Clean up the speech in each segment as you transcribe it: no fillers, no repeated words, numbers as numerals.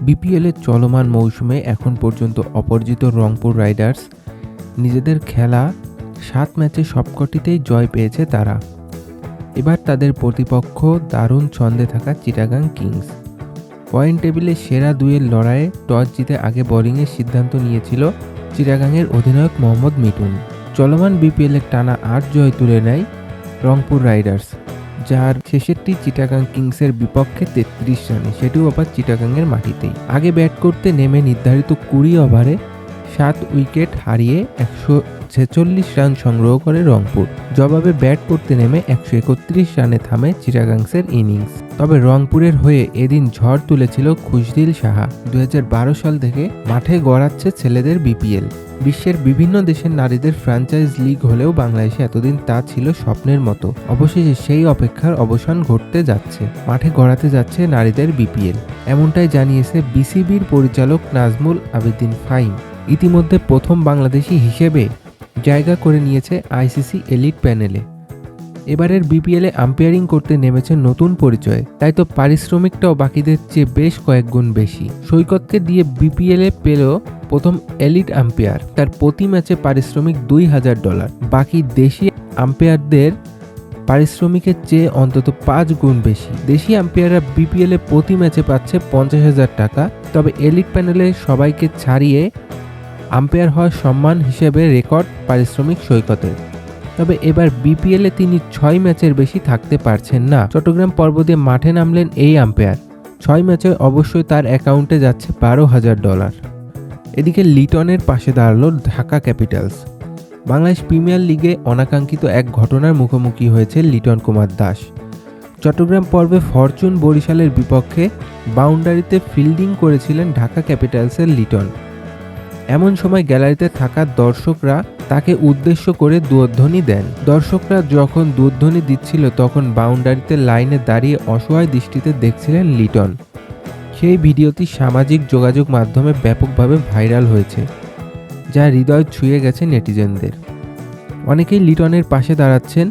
বিপিএলের চলমান মৌসুমে এখন পর্যন্ত অপরাজিত রংপুর রাইডার্স নিজেদের খেলা 7 ম্যাচে সবকটিতেই জয় পেয়েছে তারা। এবার তাদের প্রতিপক্ষ দারুণ ছন্দে থাকা চিটাগাং কিংস। পয়েন্ট টেবিলে সেরা দুইয়ের লড়াইয়ে টস জিতে আগে বোলিংয়ের সিদ্ধান্ত নিয়েছিল চিটাগাংয়ের অধিনায়ক মোহাম্মদ মিঠুন। চলমান বিপিএলের টানা 8 জয় তুলে নেয় রংপুর রাইডার্স, যার শেষেরটি চিটাগাং কিংসের বিপক্ষে 33 রানে, সেটিও আবার চিটাগাংয়ের মাটিতেই। আগে ব্যাট করতে নেমে নির্ধারিত 20 ওভারে 7 উইকেট হারিয়ে 146 রান সংগ্রহ করে রংপুর। জবাবে ব্যাট করতে নেমে 131 রানে থামে চিটাগাংসের ইনিংস। তবে রংপুরের হয়ে এদিন ঝড় তুলেছিল খুশদিল সাহা। 2012 সাল থেকে মাঠে গড়াচ্ছে ছেলেদের বিপিএল। বিশ্বের বিভিন্ন দেশের নারীদের ফ্র্যাঞ্চাইজ লিগ হলেও বাংলাদেশে এতদিন তা ছিল স্বপ্নের মতো। অবশেষে সেই অপেক্ষার অবসান ঘটতে যাচ্ছে, মাঠে গড়াতে যাচ্ছে নারীদের বিপিএল, এমনটাই জানিয়েছে বিসিবির পরিচালক নাজমুল আবেদিন ফাহিম। ইতিমধ্যে প্রথম বাংলাদেশি হিসেবে জায়গা করে নিয়েছে আইসিসি এলিট প্যানেলে। এবারের বিপিএলে আম্পায়ারিং করতে নেমেছে নতুন পরিচয়, তাই তো পারিশ্রমিকটাও বাকিদের চেয়ে বেশ কয়েক গুণ বেশি। সৈকতকে দিয়ে বিপিএলে পেল প্রথম এলিট আম্পায়ার, তার প্রতি ম্যাচে পারিশ্রমিক $2000। বাকি দেশি আম্পায়ারদের পারিশ্রমিকের চেয়ে অন্তত 5 গুণ বেশি। দেশি আম্পায়াররা বিপিএলে প্রতি ম্যাচে পাচ্ছে $50,000 টাকা। তবে এলিট প্যানেলে সবাইকে ছাড়িয়ে আম্পায়ার হওয়ার সম্মান হিসেবে রেকর্ড পারিশ্রমিক সৈকতের। তবে এবার বিপিএলে তিনি 6 ম্যাচের বেশি থাকতে পারছেন না। চট্টগ্রাম পর্ব দিয়ে মাঠে নামলেন এই আম্পায়ার। 6 ম্যাচে অবশ্যই তার অ্যাকাউন্টে যাচ্ছে $12,000। এদিকে লিটনের পাশে দাঁড়ালো ঢাকা ক্যাপিটালস। বাংলাদেশ প্রিমিয়ার লিগে অনাকাঙ্ক্ষিত এক ঘটনার মুখোমুখি হয়েছে লিটন কুমার দাস। চট্টগ্রাম পর্বে ফরচুন বরিশালের বিপক্ষে বাউন্ডারিতে ফিল্ডিং করেছিলেন ঢাকা ক্যাপিটালসের লিটন। এমন সময় গ্যালারিতে থাকা দর্শকরা তাকে উদ্দেশ্য করে দুয়ধ্বনি দেন। দর্শকরা যখন দুয়ধ্বনি দিচ্ছিল তখন বাউন্ডারিতে লাইনে দাঁড়িয়ে অসহায় দৃষ্টিতে দেখছিলেন লিটন। সেই ভিডিওটি সামাজিক যোগাযোগ মাধ্যমে ব্যাপকভাবে ভাইরাল হয়েছে, যা হৃদয় ছুঁয়ে গেছে নেটিজেনদের। অনেকেই লিটনের পাশে দাঁড়াচ্ছেন।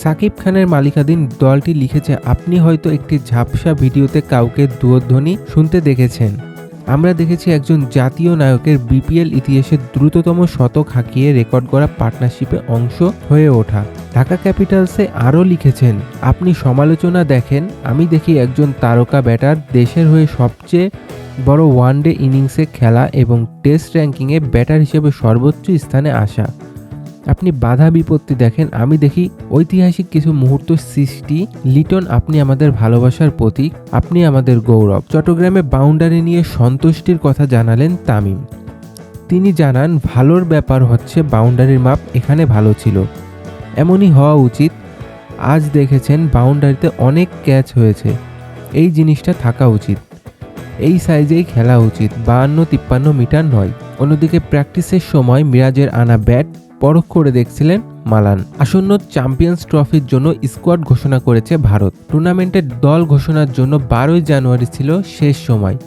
সাকিব খানের মালিকাধীন দলটি লিখেছে, আপনি হয়তো একটি ঝাপসা ভিডিওতে কাউকে দুয়ধ্বনি শুনতে দেখেছেন। আমরা দেখেছি একজন জাতীয় নায়কের বিপিএল ইতিহাসের দ্রুততম শতক হাঁকিয়ে রেকর্ড করা পার্টনারশিপে অংশ হয়ে ওঠা। ঢাকা ক্যাপিটালসে আরও লিখেছেন, আপনি সমালোচনা দেখেন, আমি দেখি একজন তারকা ব্যাটার, দেশের হয়ে সবচেয়ে বড় ওয়ানডে ইনিংসে খেলা এবং টেস্ট র্যাঙ্কিংয়ে ব্যাটার হিসেবে সর্বোচ্চ স্থানে আসা। আপনি বাধা বিপত্তি দেখেন, আমি দেখি ঐতিহাসিক কিছু মুহূর্ত সৃষ্টি। লিটন, আপনি আমাদের ভালোবাসার প্রতীক, আপনি আমাদের গৌরব। চট্টগ্রামে বাউন্ডারি নিয়ে সন্তুষ্টির কথা জানালেন তামিম। তিনি জানান, ভালোর ব্যাপার হচ্ছে বাউন্ডারির মাপ এখানে ভালো ছিল, এমনই হওয়া উচিত। আজ দেখেছেন বাউন্ডারিতে অনেক ক্যাচ হয়েছে, এই জিনিসটা থাকা উচিত, এই সাইজেই খেলা উচিত, 52-53 মিটার নয়। অন্যদিকে প্র্যাকটিসের সময় মিরাজের আনা ব্যাট পরখ করে দেখছিলেন মালান। আসন্ন চ্যাম্পিয়ন্স ট্রফির জন্য স্কোয়াড ঘোষণা করেছে ভারত। টুর্নামেন্টের দল ঘোষণার জন্য 12 জানুয়ারি ছিল শেষ সময়।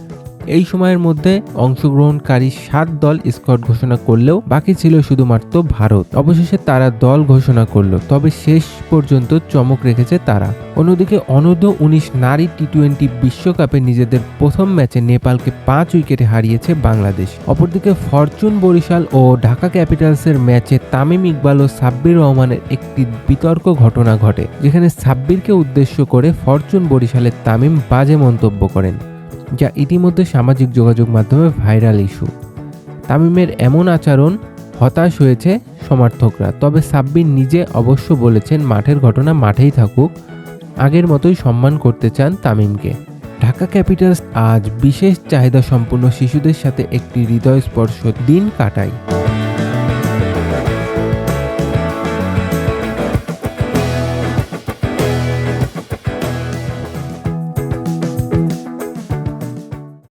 এই সময়ের মধ্যে অংশগ্রহণকারী 7 দল স্কোয়াড ঘোষণা করলেও বাকি ছিল শুধুমাত্র ভারত। অবশেষে তারা দল ঘোষণা করল, তবে শেষ পর্যন্ত চমক রেখেছে তারা। অন্যদিকে অনূর্ধ্ব-19 নারী টি-20 বিশ্বকাপে নিজেদের প্রথম ম্যাচে নেপালকে 5 উইকেটে হারিয়েছে বাংলাদেশ। অপরদিকে ফরচুন বরিশাল ও ঢাকা ক্যাপিটালসের ম্যাচে তামিম ইকবাল ও সাব্বির রহমানের একটি বিতর্ক ঘটনা ঘটে, যেখানে সাব্বিরকে উদ্দেশ্য করে ফরচুন বরিশালের তামিম বাজে মন্তব্য করেন, যা ইতিমধ্যে সামাজিক যোগাযোগ মাধ্যমে ভাইরাল ইস্যু। তামিমের এমন আচরণ হতাশ হয়েছে সমর্থকরা। তবে সাব্বির নিজে অবশ্য বলেছেন, মাঠের ঘটনা মাঠেই থাকুক, আগের মতোই সম্মান করতে চান তামিমকে। ঢাকা ক্যাপিটালস আজ বিশেষ চাহিদা সম্পন্ন শিশুদের সাথে একটি হৃদয়স্পর্শ দিন কাটায়।